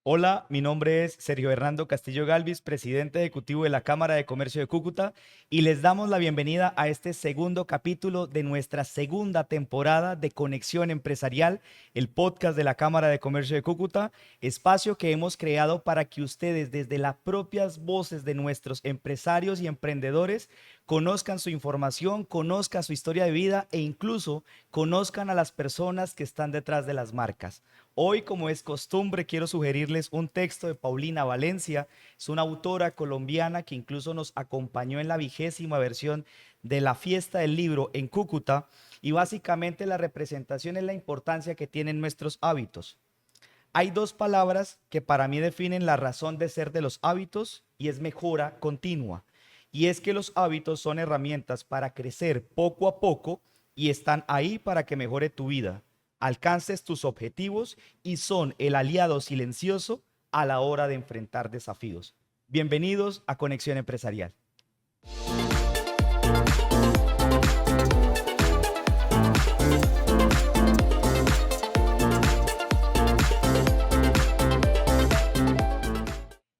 Hola, mi nombre es Sergio Hernando Castillo Galvis, presidente ejecutivo de la Cámara de Comercio de Cúcuta, y les damos la bienvenida a este segundo capítulo de nuestra segunda temporada de Conexión Empresarial, el podcast de la Cámara de Comercio de Cúcuta, espacio que hemos creado para que ustedes, desde las propias voces de nuestros empresarios y emprendedores, conozcan su información, conozcan su historia de vida e incluso conozcan a las personas que están detrás de las marcas. Hoy, como es costumbre, quiero sugerirles un texto de Paulina Valencia. Es una autora colombiana que incluso nos acompañó en la 20ª versión de la Fiesta del Libro en Cúcuta. Y básicamente la representación es la importancia que tienen nuestros hábitos. Hay dos palabras que para mí definen la razón de ser de los hábitos y es mejora continua. Y es que los hábitos son herramientas para crecer poco a poco y están ahí para que mejore tu vida, alcances tus objetivos y son el aliado silencioso a la hora de enfrentar desafíos. Bienvenidos a Conexión Empresarial.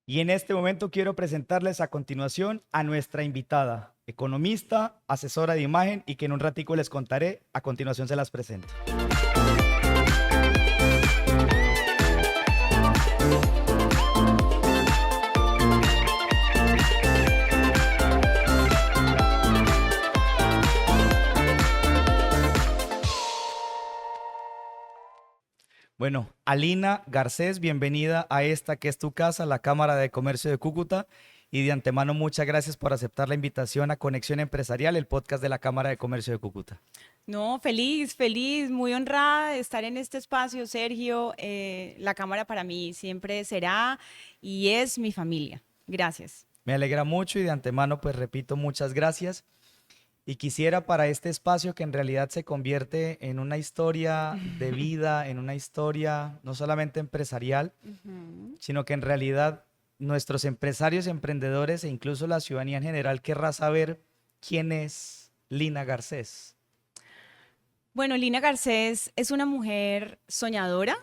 Y en este momento quiero presentarles a continuación a nuestra invitada, economista, asesora de imagen y que en un ratico les contaré, a continuación se las presento. Bueno, Alina Garcés, bienvenida a esta que es tu casa, la Cámara de Comercio de Cúcuta. Y de antemano, muchas gracias por aceptar la invitación a Conexión Empresarial, el podcast de la Cámara de Comercio de Cúcuta. No, feliz, feliz, muy honrada de estar en este espacio, Sergio. La cámara para mí siempre será y es mi familia. Gracias. Me alegra mucho y de antemano, pues repito, muchas gracias. Y quisiera para este espacio que en realidad se convierte en una historia de vida, en una historia no solamente empresarial, Ujú. sino que en realidad nuestros empresarios, emprendedores e incluso la ciudadanía en general querrá saber quién es Lina Garcés. Bueno, Lina Garcés es una mujer soñadora.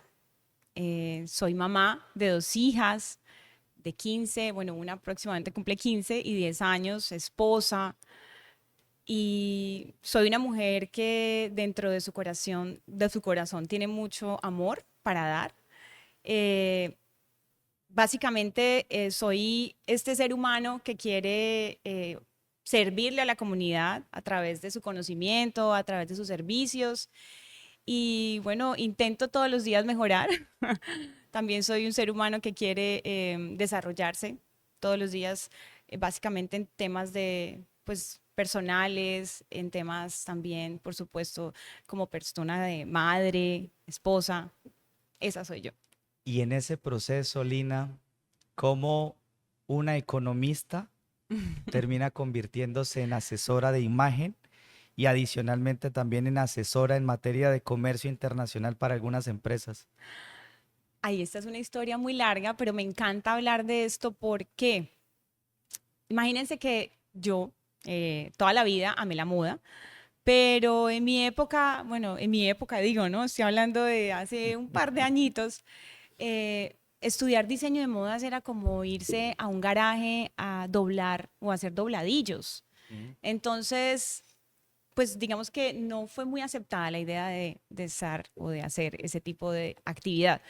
Soy mamá de dos hijas de 15, bueno, una aproximadamente cumple 15 y 10 años, esposa. Y soy una mujer que dentro de su corazón tiene mucho amor para dar. Eh, Básicamente soy este ser humano que quiere servirle a la comunidad a través de su conocimiento, a través de sus servicios. Y bueno, intento todos los días mejorar. También soy un ser humano que quiere desarrollarse todos los días, básicamente en temas de, pues, personales, en temas también, por supuesto, como persona de madre, esposa. Esa soy yo. Y en ese proceso, Lina, ¿cómo una economista termina convirtiéndose en asesora de imagen y adicionalmente también en asesora en materia de comercio internacional para algunas empresas? Ahí esta es una historia muy larga, pero me encanta hablar de esto porque imagínense que yo toda la vida amé la moda, pero en mi época, bueno, en mi época digo, ¿no? Estoy hablando de hace un par de añitos, estudiar diseño de modas era como irse a un garaje a doblar o a hacer dobladillos. Mm. Entonces, pues digamos que no fue muy aceptada la idea de estar o de hacer ese tipo de actividad.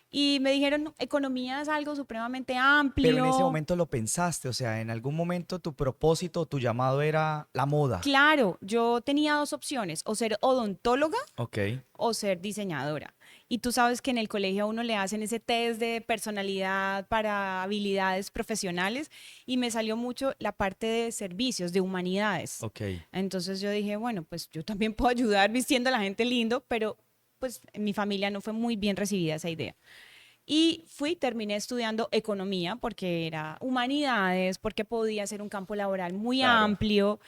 Y me dijeron, "No, economía es algo supremamente Pero en ese amplio". momento lo pensaste, o sea, en algún momento tu propósito, tu llamado era la moda. Claro, yo tenía dos opciones, o ser odontóloga Ok, o ser diseñadora. Y tú sabes que en el colegio a uno le hacen ese test de personalidad para habilidades profesionales y me salió mucho la parte de servicios, de humanidades. ok. Entonces yo dije, bueno, pues yo también puedo ayudar vistiendo a la gente lindo, pero pues en mi familia no fue muy bien recibida esa idea. Y terminé estudiando economía porque era humanidades, porque podía ser un campo laboral muy Claro. amplio.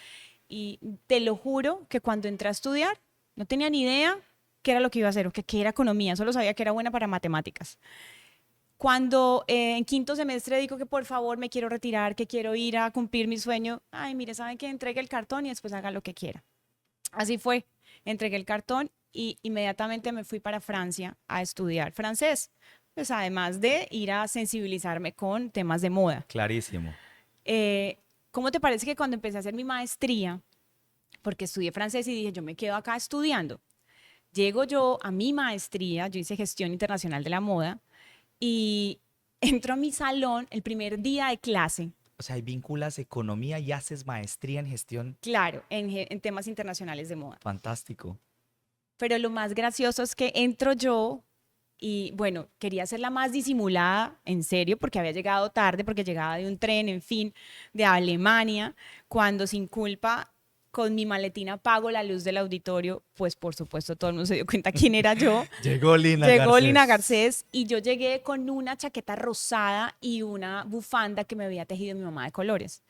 Y te lo juro que cuando entré a estudiar, no tenía ni idea qué era lo que iba a hacer o qué era economía, solo sabía que era buena para matemáticas. Cuando en quinto semestre digo que por favor me quiero retirar, que quiero ir a cumplir mi sueño, ay, mire, ¿saben qué? Entregue el cartón y después haga lo que quiera. Así fue, entregué el cartón y inmediatamente me fui para Francia a estudiar francés pues además de ir a sensibilizarme con temas de moda. Clarísimo. ¿Cómo te parece que cuando empecé a hacer mi maestría, porque estudié francés y dije, yo me quedo acá estudiando, llego yo a mi maestría, yo hice gestión internacional de la moda, y entro a mi salón el primer día de clase, O sea, ahí vinculas economía y haces maestría en gestión. claro, en temas internacionales de moda. Fantástico. Pero lo más gracioso es que entro yo y bueno, quería ser la más disimulada, en serio, porque había llegado tarde, porque llegaba de un tren, en fin, de Alemania, cuando sin culpa, con mi maletín apago la luz del auditorio, pues por supuesto todo el mundo se dio cuenta quién era yo. Llegó Lina Llegó Lina Garcés. Garcés y yo llegué con una chaqueta rosada y una bufanda que me había tejido mi mamá de colores.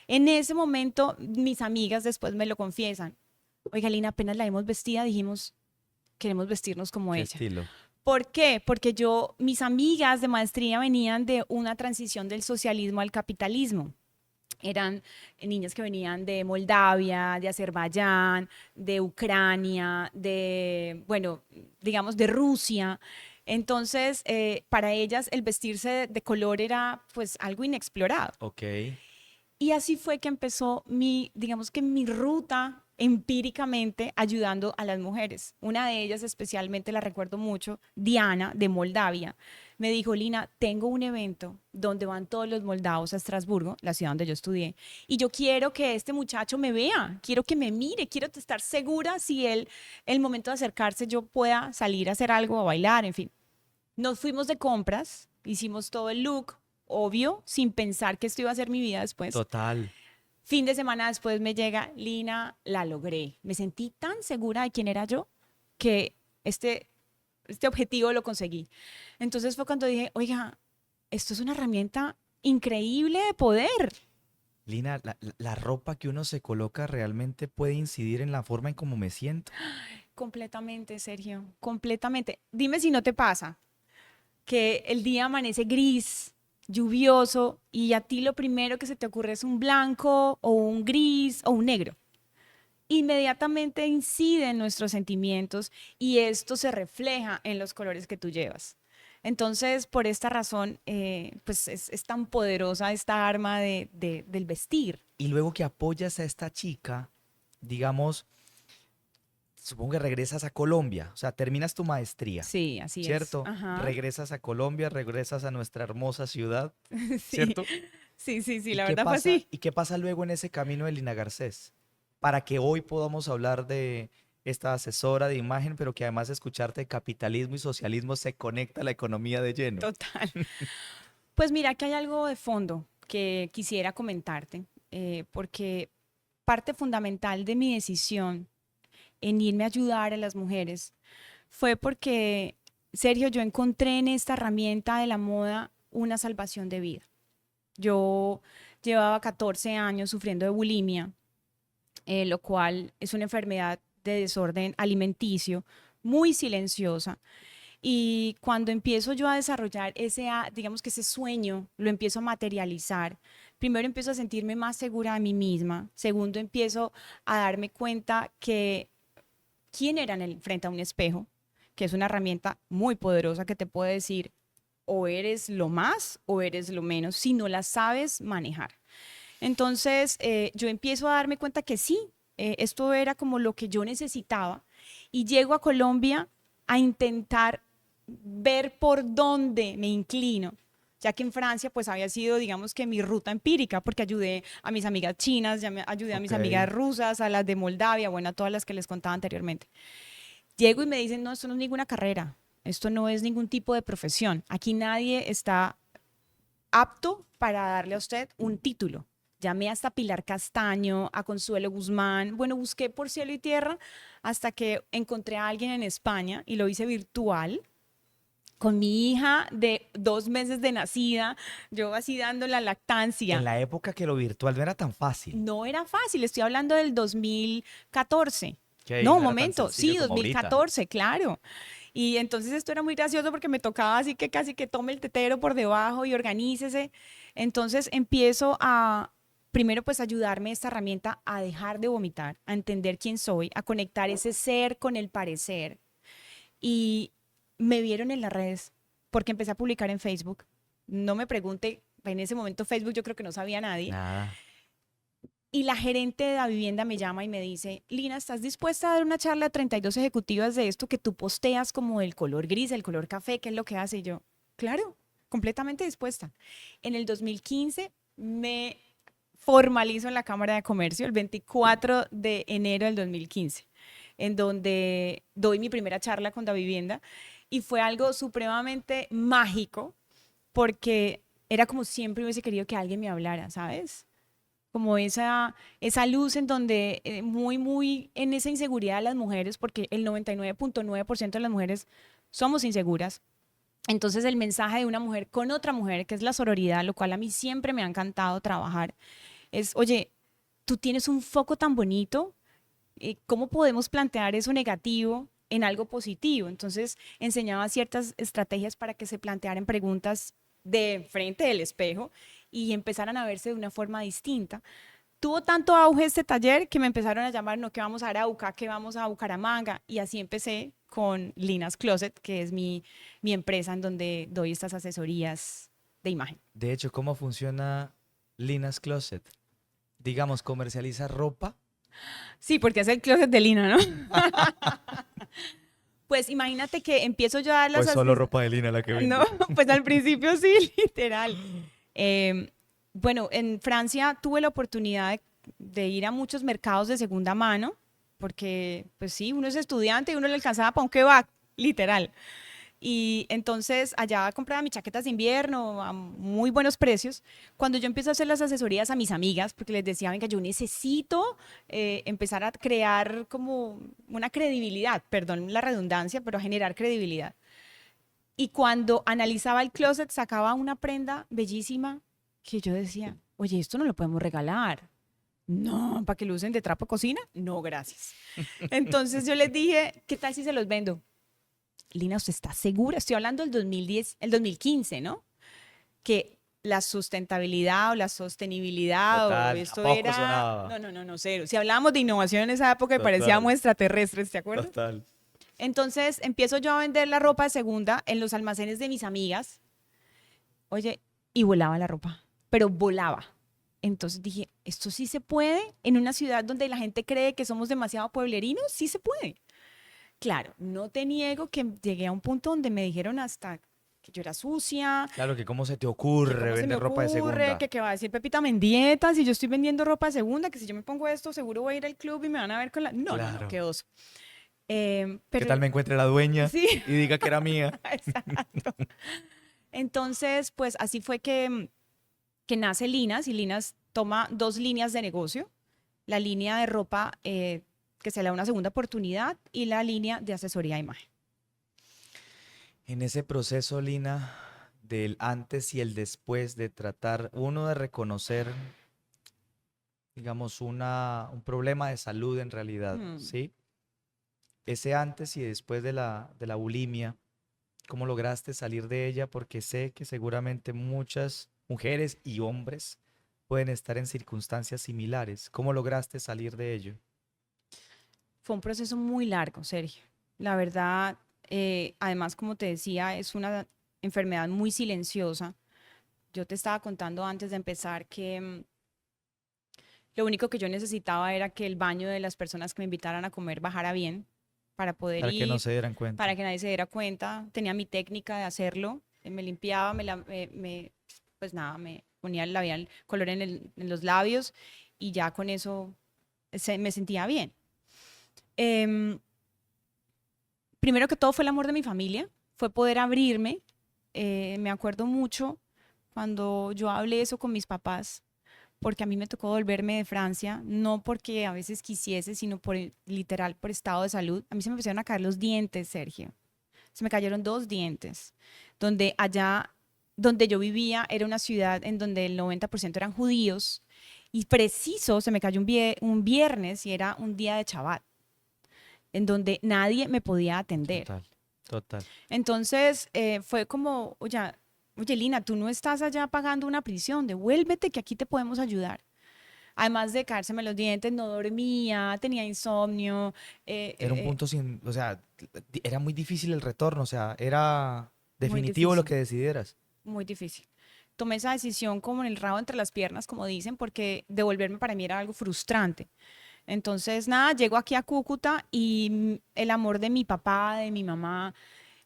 En ese momento, mis amigas después me lo confiesan. Oiga, Lina, apenas la vimos vestida, dijimos, queremos vestirnos como Qué ella. estilo. ¿Por qué? Porque mis amigas de maestría venían de una transición del socialismo al capitalismo. Eran niñas que venían de Moldavia, de Azerbaiyán, de Ucrania, bueno, digamos, de Rusia. Entonces, para ellas el vestirse de color era pues algo inexplorado. Ok. Y así fue que empezó digamos que mi ruta empíricamente ayudando a las mujeres. Una de ellas especialmente la recuerdo mucho, Diana de Moldavia. Me dijo, Lina, tengo un evento donde van todos los moldavos a Estrasburgo, la ciudad donde yo estudié, y yo quiero que este muchacho me vea, quiero que me mire, quiero estar segura si el momento de acercarse, yo pueda salir a hacer algo, a bailar, en fin. Nos fuimos de compras, hicimos todo el look, obvio, sin pensar que esto iba a ser mi vida después. Total. Fin de semana después me llega, Lina, la logré. Me sentí tan segura de quién era yo que este objetivo lo conseguí. Entonces fue cuando dije, oiga, esto es una herramienta increíble de poder. Lina, la ropa que uno se coloca realmente puede incidir en la forma en cómo me siento. Completamente, Sergio, completamente. Dime si no te pasa que el día amanece gris, lluvioso, y a ti lo primero que se te ocurre es un blanco o un gris o un negro. Inmediatamente incide en nuestros sentimientos y esto se refleja en los colores que tú llevas. Entonces, por esta razón, pues es tan poderosa esta arma del vestir. Y luego que apoyas a esta chica, digamos, supongo que regresas a Colombia, o sea, terminas tu maestría, Sí, así es. ¿cierto? Ajá. Regresas a Colombia, regresas a nuestra hermosa ciudad, Sí, ¿cierto? sí, ¿Y la qué verdad fue pasa? así. ¿Y qué pasa luego en ese camino de Lina Garcés? Para que hoy podamos hablar de esta asesora de imagen, pero que además escucharte de capitalismo y socialismo se conecta a la economía de lleno. Total. Pues mira que hay algo de fondo que quisiera comentarte, porque parte fundamental de mi decisión en irme a ayudar a las mujeres fue porque, Sergio, yo encontré en esta herramienta de la moda una salvación de vida. Yo llevaba 14 años sufriendo de bulimia, lo cual es una enfermedad de desorden alimenticio muy silenciosa. Y cuando empiezo yo a desarrollar digamos que ese sueño, lo empiezo a materializar. Primero empiezo a sentirme más segura de mí misma. Segundo, empiezo a darme cuenta que quién era frente a un espejo, que es una herramienta muy poderosa que te puede decir o eres lo más o eres lo menos si no la sabes manejar. Entonces, yo empiezo a darme cuenta que sí, esto era como lo que yo necesitaba y llego a Colombia a intentar ver por dónde me inclino, ya que en Francia pues había sido, digamos que mi ruta empírica, porque ayudé a mis amigas chinas, ayudé a Ok. mis amigas rusas, a las de Moldavia, bueno, a todas las que les contaba anteriormente. Llego y me dicen, no, esto no es ninguna carrera, esto no es ningún tipo de profesión, aquí nadie está apto para darle a usted un título. Llamé hasta Pilar Castaño, a Consuelo Guzmán. Bueno, busqué por cielo y tierra hasta que encontré a alguien en España y lo hice virtual con mi hija de 2 meses de nacida, yo así dando la En lactancia. la época que lo virtual no era tan fácil, No era fácil, estoy hablando del 2014. que No, un no era tan momento, sencillo sí, como ahorita. 2014, claro. Y entonces esto era muy gracioso porque me tocaba así que casi que tome el tetero por debajo y organícese. Entonces empiezo primero pues ayudarme esta herramienta a dejar de vomitar, a entender quién soy, a conectar ese ser con el parecer. Y me vieron en las redes. porque empecé a publicar en Facebook. No me pregunte, en ese momento Facebook yo creo que no sabía nadie. Nada. Y la gerente de la vivienda me llama y me dice, Lina, ¿estás dispuesta a dar una charla a 32 ejecutivas de esto que tú posteas como el color gris, el color café, qué es lo que hace? Y yo, claro, completamente dispuesta. En el 2015 me formalizo en la Cámara de Comercio el 24 de enero del 2015, en donde doy mi primera charla con la vivienda y fue algo supremamente mágico porque era como siempre hubiese querido que alguien me hablara, ¿sabes? Como esa luz en donde muy en esa inseguridad de las mujeres, porque el 99.9% de las mujeres somos inseguras. Entonces el mensaje de una mujer con otra mujer, que es la sororidad, lo cual a mí siempre me ha encantado trabajar, es, oye, tú tienes un foco tan bonito, ¿cómo podemos plantear eso negativo en algo positivo? Entonces enseñaba ciertas estrategias para que se plantearan preguntas de frente del espejo y empezaran a verse de una forma distinta. Tuvo tanto auge este taller que me empezaron a llamar, no, que vamos a Arauca, que vamos a Bucaramanga, y así empecé con Lina's Closet, que es mi empresa en donde doy estas asesorías de imagen. De hecho, ¿cómo funciona Lina's Closet? Digamos, comercializa ropa. Sí, porque es el closet de Lina, ¿no? Pues imagínate que empiezo yo a dar las... Pues solo ropa de Lina la que vende. No, pues al principio sí, literal. Bueno, en Francia tuve la oportunidad de ir a muchos mercados de segunda mano, porque pues sí, uno es estudiante y uno le alcanzaba para un kebab, literal. Y entonces allá compraba mis chaquetas de invierno a muy buenos precios. Cuando yo empiezo a hacer las asesorías a mis amigas, porque les decía, venga, yo necesito empezar a crear como una credibilidad, perdón la redundancia, pero a generar credibilidad. Y cuando analizaba el closet, sacaba una prenda bellísima que yo decía, oye, esto no lo podemos regalar. No, ¿para que lo usen de trapo de cocina? No, gracias. Entonces yo les dije, ¿qué tal si se los vendo? Lina, ¿usted está segura? Estoy hablando del 2010, el 2015, ¿no? Que la sustentabilidad o la sostenibilidad o Total, ¿a esto poco era... sonaba? No, no, no, no, cero. Si hablábamos de innovación en esa época, me Total, parecíamos extraterrestres, ¿te acuerdas? total. Entonces empiezo yo a vender la ropa de segunda en los almacenes de mis amigas. Oye, y volaba la ropa, pero volaba. Entonces dije, ¿esto sí se puede? En una ciudad donde la gente cree que somos demasiado pueblerinos, sí se puede. Claro, no te niego que llegué a un punto donde me dijeron hasta que yo era sucia, Claro, que cómo se te que ocurre cómo se me vender ropa de ocurre, segunda. que va a decir Pepita Mendieta, si yo estoy vendiendo ropa de segunda, que si yo me pongo esto, seguro voy a ir al club y me van a ver con la... No, no, no, Claro. qué oso. ¿Qué tal Pero me encuentre la dueña sí, y diga que era mía? exacto. Entonces, pues así fue que nace Linas y Linas toma dos líneas de negocio, la línea de ropa que se le da una segunda oportunidad y la línea de asesoría de imagen. En ese proceso, Lina, del antes y el después de tratar, uno de reconocer, digamos, un problema de salud en realidad, Hmm. ¿sí? Ese antes y después de la bulimia, ¿cómo lograste salir de ella? Porque sé que seguramente muchas mujeres y hombres pueden estar en circunstancias similares. ¿Cómo lograste salir de ello? Fue un proceso muy largo, Sergio. La verdad, además, como te decía, es una enfermedad muy silenciosa. Yo te estaba contando antes de empezar que lo único que yo necesitaba era que el baño de las personas que me invitaran a comer bajara bien para poder Para que no ir, se dieran cuenta. para que nadie se diera cuenta. Tenía mi técnica de hacerlo. Me limpiaba, pues nada, me ponía el labial, color en los labios y ya con eso me sentía bien. Em, Primero que todo fue el amor de mi familia, fue poder abrirme. Me acuerdo mucho cuando yo hablé eso con mis papás, porque a mí me tocó volverme de Francia, no porque a veces quisiese, sino por literal por estado de salud. A mí se me empezaron a caer los dientes, Sergio. Se me cayeron dos dientes, donde allá donde yo vivía era una ciudad en donde el 90% eran judíos y preciso se me cayó un viernes y era un día de Shabbat, en donde nadie me podía atender. Total, total. Entonces fue como, oye, Lina, tú no estás allá pagando una prisión, devuélvete que aquí te podemos ayudar. Además de caérseme los dientes, no dormía, tenía insomnio. Era un punto sin, o sea, era muy difícil el retorno, o sea, era, muy definitivo lo difícil, que decidieras. muy difícil. Tomé esa decisión como en el rabo entre las piernas, como dicen, porque devolverme para mí era algo frustrante. Entonces, nada, llego aquí a Cúcuta y el amor de mi papá, de mi mamá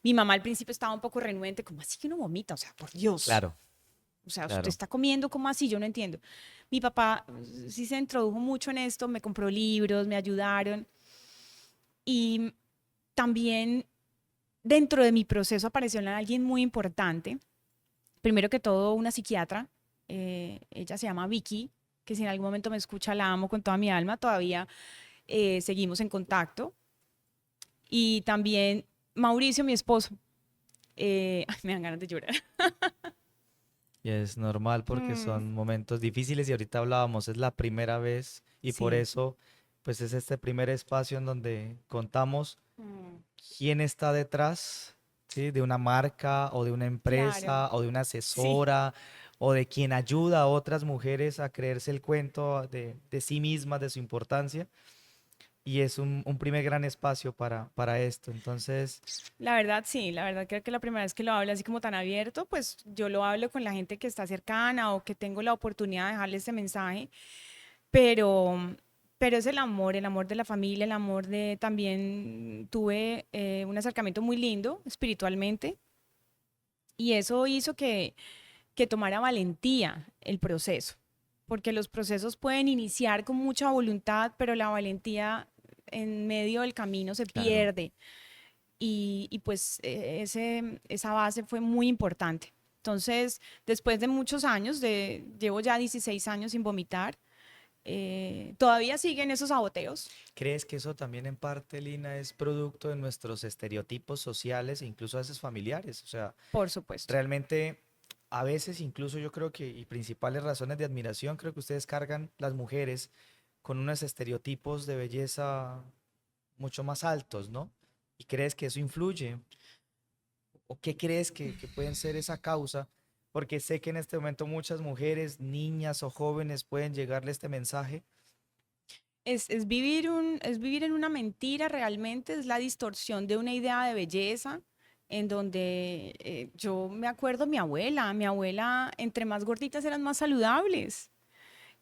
al principio estaba un poco renuente, como así que uno vomita, o sea, por Dios. Claro, O sea, usted claro. está comiendo, ¿cómo así? Yo no entiendo. Mi papá sí se introdujo mucho en esto, me compró libros, me ayudaron y también dentro de mi proceso apareció alguien muy importante. Primero que todo, una psiquiatra. Ella se llama Vicky, que si en algún momento me escucha, la amo con toda mi alma. Todavía seguimos en contacto. Y también Mauricio, mi esposo. Ay, me dan ganas de llorar. Y es normal porque Mm, son momentos difíciles y ahorita hablábamos, es la primera vez y por sí. eso pues es este primer espacio en donde contamos Mm, quién está detrás, ¿sí? De una marca o de una claro, empresa o de una sí. asesora o de quien ayuda a otras mujeres a creerse el cuento de sí mismas, de su importancia. Y es un primer gran espacio para esto. Entonces, La verdad, sí, la verdad creo que la primera vez que lo hablo así como tan abierto, pues yo lo hablo con la gente que está cercana o que tengo la oportunidad de dejarle este mensaje, pero, pero es el amor de la familia, el amor de también tuve un acercamiento muy lindo espiritualmente y eso hizo que tomara valentía el proceso, porque los procesos pueden iniciar con mucha voluntad, pero la valentía en medio del camino se claro. pierde y pues esa base fue muy importante. Entonces, después de muchos años, llevo ya 16 años sin vomitar, todavía siguen esos saboteos, ¿Crees que eso también en parte, Lina, es producto de nuestros estereotipos sociales e incluso a veces familiares? O sea, por supuesto. realmente a veces incluso yo creo que, y principales razones de admiración, creo que ustedes cargan las mujeres con unos estereotipos de belleza mucho más altos, ¿no? ¿Y crees que eso influye? ¿O qué crees que pueden ser esa causa? Porque sé que en este momento muchas mujeres, niñas o jóvenes pueden llegarle este mensaje. Es vivir en una mentira realmente, es la distorsión de una idea de belleza, en donde yo me acuerdo mi abuela, entre más gorditas eran más saludables.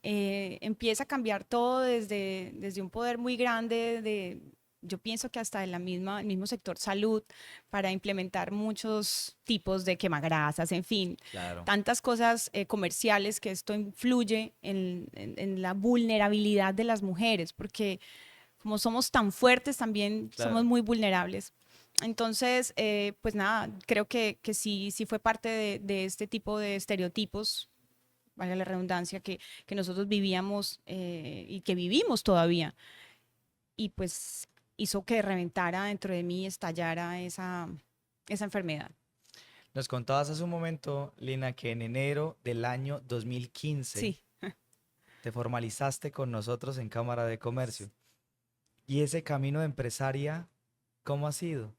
Empieza a cambiar todo desde un poder muy grande yo pienso que hasta el mismo sector salud, para implementar muchos tipos de quemagrasas, en fin, Claro, tantas cosas comerciales que esto influye en la vulnerabilidad de las mujeres, porque como somos tan fuertes, también somos claro. muy vulnerables. Entonces, pues nada, creo que sí, sí fue parte de este tipo de estereotipos, valga la redundancia, que nosotros vivíamos y que vivimos todavía. Y pues hizo que reventara dentro de mí, estallara esa enfermedad. Nos contabas hace un momento, Lina, que en enero del año 2015 Sí, te formalizaste con nosotros en Cámara de Comercio. ¿Y ese camino de empresaria, cómo ha sido?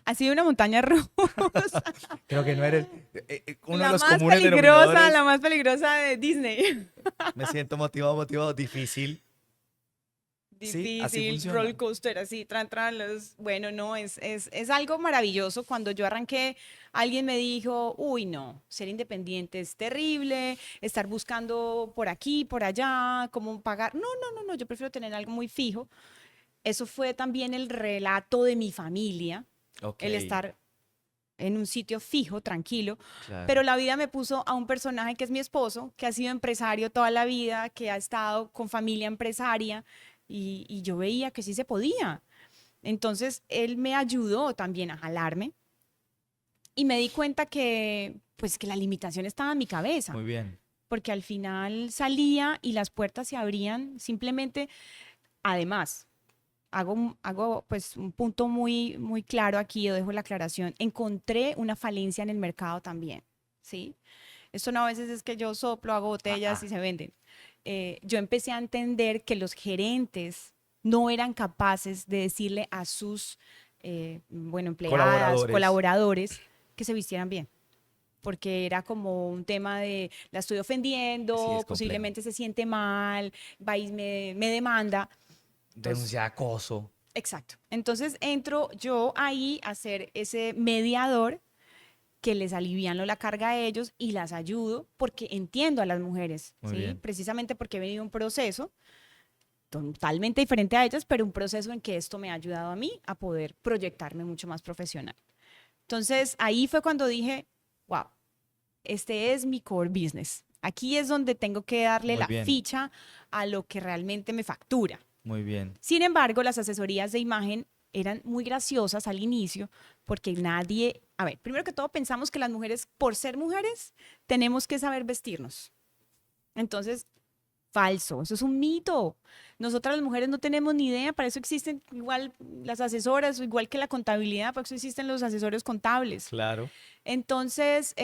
ha sido una montaña rusa, Creo que no eres uno de los comunes la denominadores. más peligrosa de Disney. Me siento motivado, motivado, difícil. Sí, así Difícil, funciona. roller coaster, así, bueno, no, es algo maravilloso. Cuando yo arranqué, alguien me dijo, uy, no, ser independiente es terrible, estar buscando por aquí, por allá, cómo pagar. No, no, no, no, yo prefiero tener algo muy fijo. Eso fue también el relato de mi familia, Ok, el estar en un sitio fijo, tranquilo, pero claro. la vida me puso a un personaje que es mi esposo, que ha sido empresario toda la vida, que ha estado con familia empresaria y yo veía que sí se podía. Entonces él me ayudó también a jalarme y me di cuenta que pues que la limitación estaba en mi cabeza, Muy bien. porque al final salía y las puertas se abrían simplemente. Además, hago pues un punto muy, muy claro aquí, yo dejo la aclaración. Encontré una falencia en el mercado también, ¿sí? Esto no a veces es que yo soplo, hago Ah, botellas y ah. se venden. Yo empecé a entender que los gerentes no eran capaces de decirle a sus, bueno, empleadas, Colaboradores. colaboradores, que se vistieran bien. Porque era como un tema de la estoy Sí, ofendiendo, es complejo. posiblemente se siente mal, va y me demanda. Entonces, Denuncia acoso. exacto. Entonces entro yo ahí a ser ese mediador que les aliviano la carga a ellos y las ayudo porque entiendo a las mujeres, Muy ¿sí? bien. Precisamente porque he venido un proceso totalmente diferente a ellas, pero un proceso en que esto me ha ayudado a mí a poder proyectarme mucho más profesional. Entonces, ahí fue cuando dije, wow, este es mi core business. Aquí es donde tengo que darle Muy la bien. ficha a lo que realmente me factura. Muy bien. Sin embargo, las asesorías de imagen eran muy graciosas al inicio porque nadie, a ver, primero que todo pensamos que las mujeres, por ser mujeres, tenemos que saber vestirnos. Entonces, falso, eso es un mito. Nosotras las mujeres no tenemos ni idea, para eso existen igual las asesoras, igual que la contabilidad, para eso existen los asesores contables. Claro. Entonces,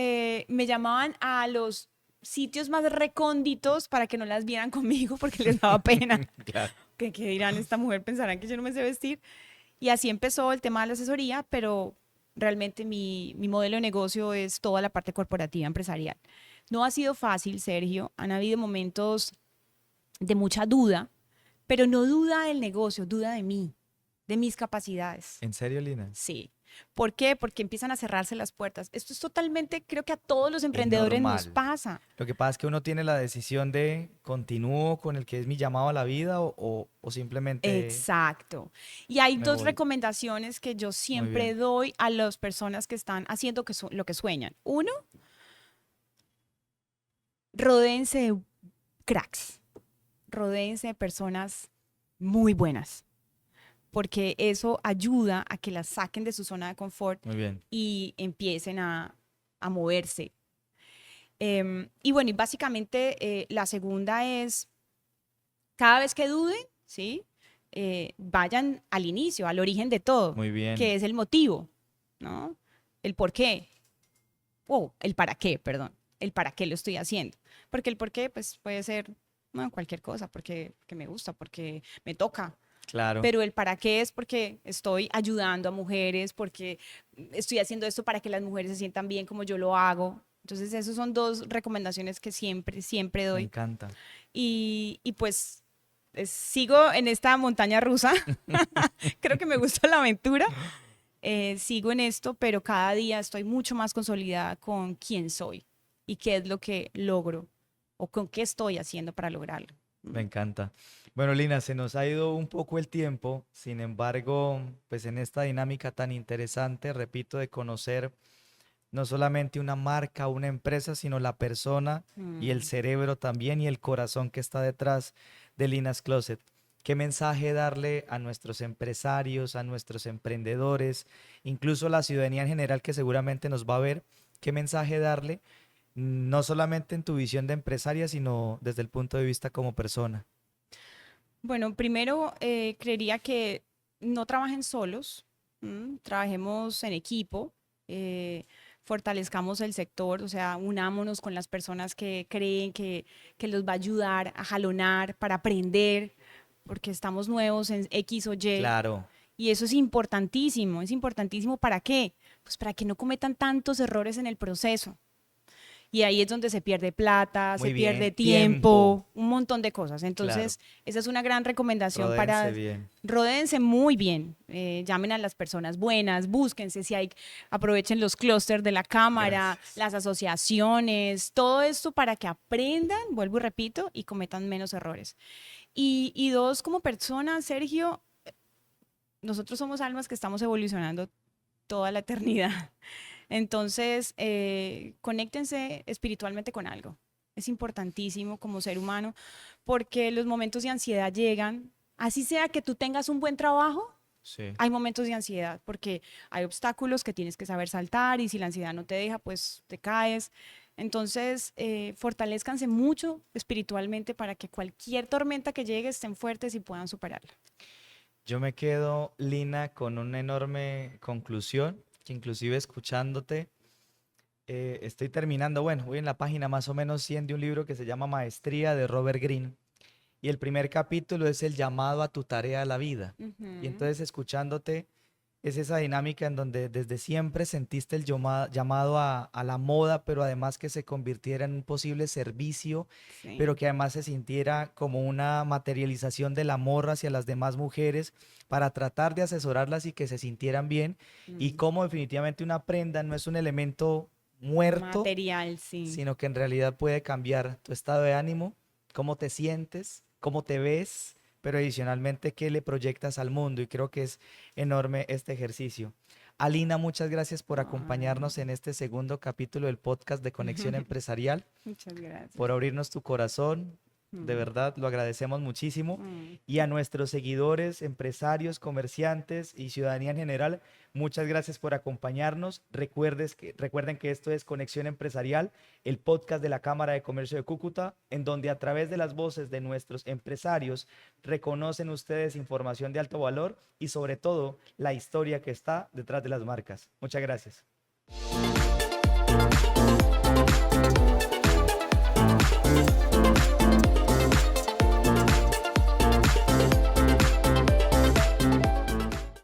me llamaban a los sitios más recónditos para que no las vieran conmigo porque les daba pena. Claro. ¿Qué dirán esta mujer? Pensarán que yo no me sé vestir. Y así empezó el tema de la asesoría, pero realmente mi modelo de negocio es toda la parte corporativa empresarial. No ha sido fácil, Sergio. Han habido momentos de mucha duda, pero no duda del negocio, duda de mí, de mis capacidades. ¿En serio, Lina? Sí. ¿Por qué? Porque empiezan a cerrarse las puertas. Esto es totalmente, creo que a todos los Es emprendedores nos normal. pasa. Lo que pasa es que uno tiene la decisión de continúo con el que es mi llamado a la vida o simplemente Exacto. Y hay me dos voy. recomendaciones que yo Muy siempre bien. doy a las personas que están haciendo lo que sueñan. Uno, rodéense de cracks, rodéense de personas muy buenas, porque eso ayuda a que las saquen de su zona de confort Muy bien. y empiecen a moverse. Y bueno, y básicamente la segunda es, cada vez que duden, ¿sí? Vayan al inicio, al origen de todo, Muy bien. que es el motivo, ¿no? El por qué, o el para qué, perdón, el para qué lo estoy haciendo. Porque el por qué, pues puede ser, bueno, cualquier cosa, porque me gusta, porque me toca. Claro. Pero el para qué es porque estoy ayudando a mujeres, porque estoy haciendo esto para que las mujeres se sientan bien como yo lo hago. Entonces, esas son dos recomendaciones que siempre Me doy. encanta. Y pues sigo en esta montaña rusa. Creo que me gusta la aventura. Sigo en esto, pero cada día estoy mucho más consolidada con quién soy y qué es lo que logro o con qué estoy haciendo para lograrlo. Me encanta. Bueno, Lina, se nos ha ido un poco el tiempo. Sin embargo, pues en esta dinámica tan interesante, repito, de conocer no solamente una marca, una empresa, sino la persona y el Mm. cerebro también y el corazón que está detrás de Lina's Closet. ¿Qué mensaje darle a nuestros empresarios, a nuestros emprendedores, incluso a la ciudadanía en general que seguramente nos va a ver? ¿Qué mensaje darle, no solamente en tu visión de empresaria, sino desde el punto de vista como persona? Bueno, primero creería que no trabajen solos, trabajemos en equipo, eh, fortalezcamos el sector, o sea, unámonos con las personas que creen que los va a ayudar a jalonar para aprender, porque estamos nuevos en X o Y. Claro, Y eso es importantísimo. ¿Es importantísimo para qué? Pues para que no cometan tantos errores en el proceso. Y ahí es donde se pierde plata, se muy pierde bien. Tiempo. tiempo, un montón de cosas. Claro, Entonces, esa es una gran recomendación rodéense para bien. rodéense muy bien, llamen a las personas buenas, búsquense si hay, aprovechen los clústeres de la cámara, Gracias. las asociaciones, todo esto para que aprendan, vuelvo y repito, y cometan menos errores. Y dos, como persona, Sergio, nosotros somos almas que estamos evolucionando toda la eternidad. Entonces, conéctense espiritualmente con algo. Es importantísimo como ser humano porque los momentos de ansiedad llegan, así sea que tú tengas un buen trabajo, Sí. hay momentos de ansiedad porque hay obstáculos que tienes que saber saltar y si la ansiedad no te deja, pues te caes. Entonces, fortalezcanse mucho espiritualmente para que cualquier tormenta que llegue estén fuertes y puedan superarla. Yo me quedo, Lina, con una enorme conclusión, que inclusive escuchándote, estoy terminando, bueno, voy en la página más o menos 100 de un libro que se llama Maestría de Robert Greene, y el primer capítulo es el llamado a tu tarea a la vida. Y Ujú. entonces escuchándote, Es esa dinámica en donde desde siempre sentiste el llamado a la moda, pero además que se convirtiera en un posible servicio, pero Sí. que además se sintiera como una materialización del amor hacia las demás mujeres para tratar de asesorarlas y que se sintieran bien. Y Mm. como definitivamente una prenda no es un elemento muerto, Material, sí. sino que en realidad puede cambiar tu estado de ánimo, cómo te sientes, cómo te ves, pero adicionalmente qué le proyectas al mundo. Y creo que es enorme este ejercicio. Alina, muchas gracias por acompañarnos Ay. en este segundo capítulo del podcast de Conexión Empresarial, Muchas gracias. por abrirnos tu corazón. De Mm, verdad, lo agradecemos muchísimo. mm. Y a nuestros seguidores, empresarios, comerciantes y ciudadanía en general, muchas gracias por acompañarnos. Recuerden que esto es Conexión Empresarial, el podcast de la Cámara de Comercio de Cúcuta, en donde a través de las voces de nuestros empresarios reconocen ustedes información de alto valor y sobre todo la historia que está detrás de las marcas. Muchas gracias.